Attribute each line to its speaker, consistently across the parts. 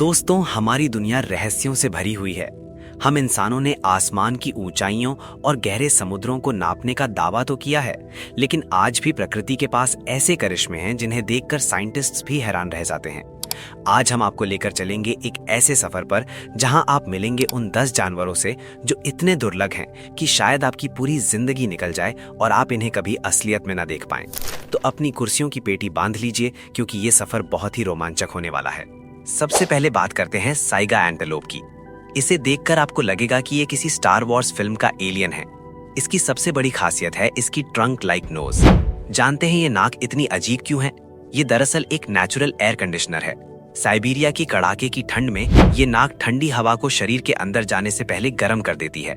Speaker 1: दोस्तों, हमारी दुनिया रहस्यों से भरी हुई है। हम इंसानों ने आसमान की ऊंचाइयों और गहरे समुद्रों को नापने का दावा तो किया है, लेकिन आज भी प्रकृति के पास ऐसे करिश्मे हैं जिन्हें देखकर साइंटिस्ट्स भी हैरान रह जाते हैं। आज हम आपको लेकर चलेंगे एक ऐसे सफर पर जहां आप मिलेंगे उन 10 जानवरों से जो इतने दुर्लभ हैं कि शायद आपकी पूरी जिंदगी निकल जाए और आप इन्हें कभी असलियत में ना देख पाएं। तो अपनी कुर्सियों की पेटी बांध लीजिए, क्योंकि ये सफर बहुत ही रोमांचक होने वाला है। सबसे पहले बात करते हैं साइगा एंटेलोप की। इसे देखकर आपको लगेगा कि ये किसी स्टार वॉर्स फिल्म का एलियन है। इसकी सबसे बड़ी खासियत है इसकी ट्रंक लाइक नोज। जानते हैं ये नाक इतनी अजीब क्यों है? ये दरअसल एक नेचुरल एयर कंडीशनर है। साइबेरिया की कड़ाके की ठंड में ये नाक ठंडी हवा को शरीर के अंदर जाने से पहले गर्म कर देती है।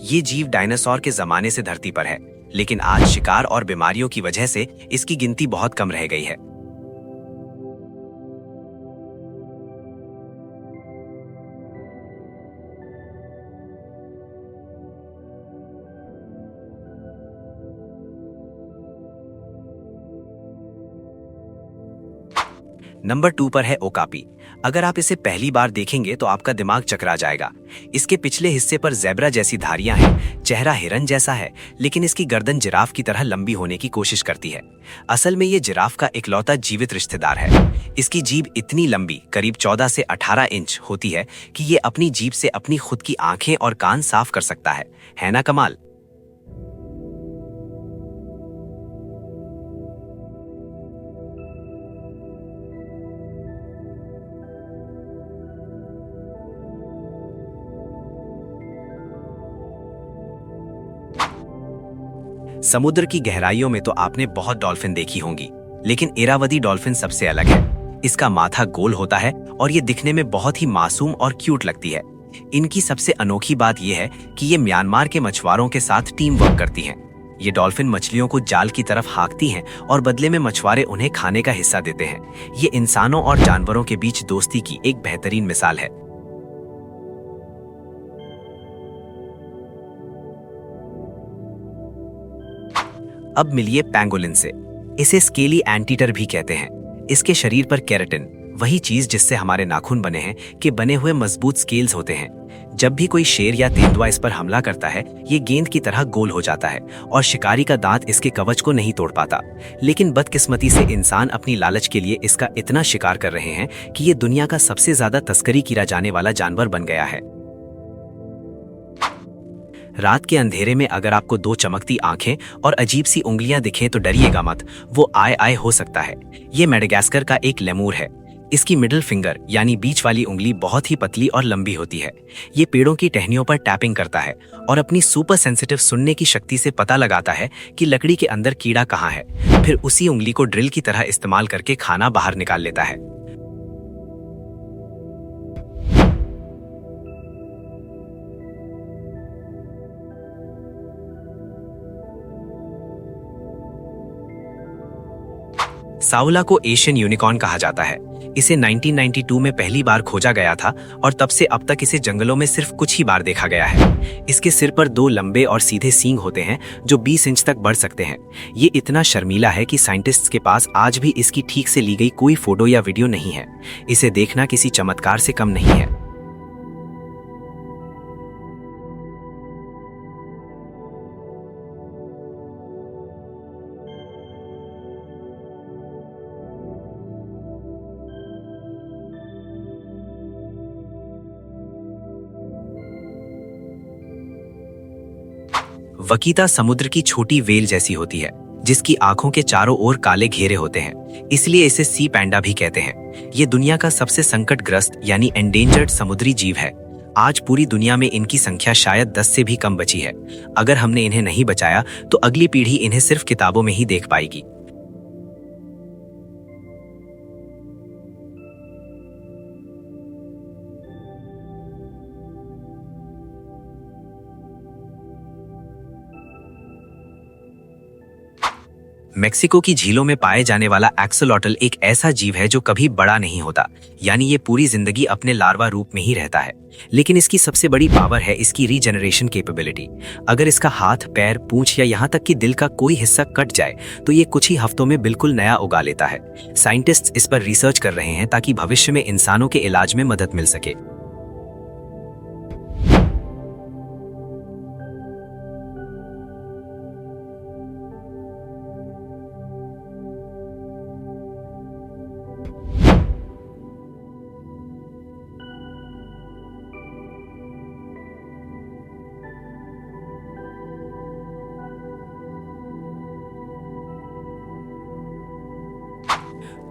Speaker 1: ये जीव डायनासोर के जमाने से धरती पर है, लेकिन आज शिकार और बीमारियों की वजह से इसकी गिनती बहुत कम रह गई है। नंबर 2 पर है ओकापी। अगर आप इसे पहली बार देखेंगे तो आपका दिमाग चकरा जाएगा। इसके पिछले हिस्से पर ज़ेब्रा जैसी धारियां हैं, चेहरा हिरन जैसा है, लेकिन इसकी गर्दन जिराफ की तरह लंबी होने की कोशिश करती है। असल में ये जिराफ का इकलौता जीवित रिश्तेदार है। इसकी जीभ इतनी लंबी, करीब 14 से 18 इंच होती है कि ये अपनी जीभ से अपनी खुद की आंखें और कान साफ कर सकता है ना कमाल? समुद्र की गहराइयों में तो आपने बहुत डॉल्फिन देखी होंगी, लेकिन इरावदी डॉल्फिन सबसे अलग है। इसका माथा गोल होता है और ये दिखने में बहुत ही मासूम और क्यूट लगती है। इनकी सबसे अनोखी बात यह है कि ये म्यांमार के मछुआरों के साथ टीम वर्क करती हैं। ये डॉल्फिन मछलियों को जाल की तरफ हाँकती हैं और बदले में मछुआरे उन्हें खाने का हिस्सा देते हैं। ये इंसानों और जानवरों के बीच दोस्ती की एक बेहतरीन मिसाल है। अब मिलिए पैंगोलिन से। इसे स्केली एंटीटर भी कहते हैं। इसके शरीर पर केराटिन, वही चीज जिससे हमारे नाखून बने हैं, के बने हुए मजबूत स्केल्स होते हैं। जब भी कोई शेर या तेंदुआ इस पर हमला करता है, ये गेंद की तरह गोल हो जाता है और शिकारी का दांत इसके कवच को नहीं तोड़ पाता। लेकिन बदकिस्मती से इंसान अपनी लालच के लिए इसका इतना शिकार कर रहे हैं कि ये दुनिया का सबसे ज्यादा तस्करी किया जाने वाला जानवर बन गया है। रात के अंधेरे में अगर आपको 2 चमकती आंखें और अजीब सी उंगलियां दिखें तो डरिएगा मत, वो आय आय हो सकता है। ये मेडागास्कर का एक लेमूर है। इसकी मिडिल फिंगर यानी बीच वाली उंगली बहुत ही पतली और लंबी होती है। ये पेड़ों की टहनियों पर टैपिंग करता है और अपनी सुपर सेंसिटिव सुनने की शक्ति से पता लगाता है कि लकड़ी के अंदर कीड़ा कहाँ है। फिर उसी उंगली को ड्रिल की तरह इस्तेमाल करके खाना बाहर निकाल लेता है। साउला को एशियन यूनिकॉर्न कहा जाता है। इसे 1992 में पहली बार खोजा गया था और तब से अब तक इसे जंगलों में सिर्फ कुछ ही बार देखा गया है। इसके सिर पर 2 लंबे और सीधे सींग होते हैं जो 20 इंच तक बढ़ सकते हैं। ये इतना शर्मीला है कि साइंटिस्ट्स के पास आज भी इसकी ठीक से ली गई कोई फोटो या वीडियो नहीं है। इसे देखना किसी चमत्कार से कम नहीं है। वकीता समुद्र की छोटी वेल जैसी होती है, जिसकी आंखों के चारों ओर काले घेरे होते हैं, इसलिए इसे सी पैंडा भी कहते हैं। ये दुनिया का सबसे संकटग्रस्त यानी एंडेंजर्ड समुद्री जीव है। आज पूरी दुनिया में इनकी संख्या शायद 10 से भी कम बची है। अगर हमने इन्हें नहीं बचाया तो अगली पीढ़ी इन्हें सिर्फ किताबों में ही देख पाएगी। मेक्सिको की झीलों में पाए जाने वाला एक्सोलॉटल एक ऐसा जीव है जो कभी बड़ा नहीं होता, यानी ये पूरी जिंदगी अपने लार्वा रूप में ही रहता है। लेकिन इसकी सबसे बड़ी पावर है इसकी रीजनरेशन कैपेबिलिटी। अगर इसका हाथ, पैर, पूंछ या यहाँ तक कि दिल का कोई हिस्सा कट जाए तो ये कुछ ही हफ्तों में बिल्कुल नया उगा लेता है। साइंटिस्ट्स इस पर रिसर्च कर रहे हैं ताकि भविष्य में इंसानों के इलाज में मदद मिल सके।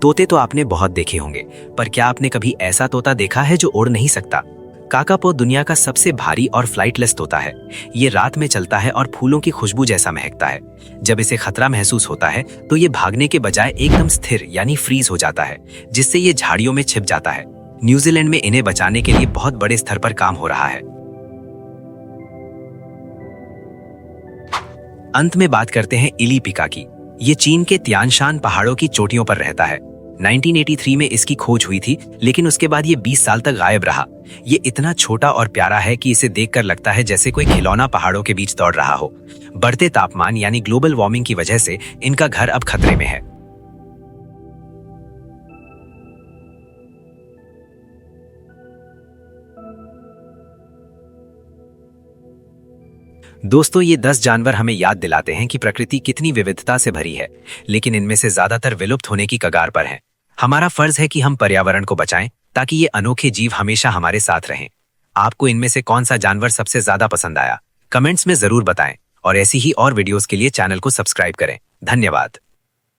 Speaker 1: तोते तो आपने बहुत देखे होंगे, पर क्या आपने कभी ऐसा तोता देखा है जो उड़ नहीं सकता? काकापो दुनिया का सबसे भारी और फ्लाइटलेस तोता है। ये रात में चलता है और फूलों की खुशबू जैसा महकता है। जब इसे खतरा महसूस होता है तो ये भागने के बजाय एकदम स्थिर यानी फ्रीज हो जाता है, जिससे ये झाड़ियों में छिप जाता है। न्यूजीलैंड में इन्हें बचाने के लिए बहुत बड़े स्तर पर काम हो रहा है। अंत में बात करते हैं इली पिका की। ये चीन के तियानशान पहाड़ों की चोटियों पर रहता है। 1983 में इसकी खोज हुई थी, लेकिन उसके बाद ये 20 साल तक गायब रहा। ये इतना छोटा और प्यारा है कि इसे देखकर लगता है जैसे कोई खिलौना पहाड़ों के बीच दौड़ रहा हो। बढ़ते तापमान यानी ग्लोबल वार्मिंग की वजह से इनका घर अब खतरे में है। दोस्तों, ये 10 जानवर हमें याद दिलाते हैं कि प्रकृति कितनी विविधता से भरी है, लेकिन इनमें से ज्यादातर विलुप्त होने की कगार पर हैं। हमारा फर्ज है कि हम पर्यावरण को बचाएं ताकि ये अनोखे जीव हमेशा हमारे साथ रहें। आपको इनमें से कौन सा जानवर सबसे ज्यादा पसंद आया? कमेंट्स में जरूर बताएं और ऐसी ही और वीडियोस के लिए चैनल को सब्सक्राइब करें। धन्यवाद।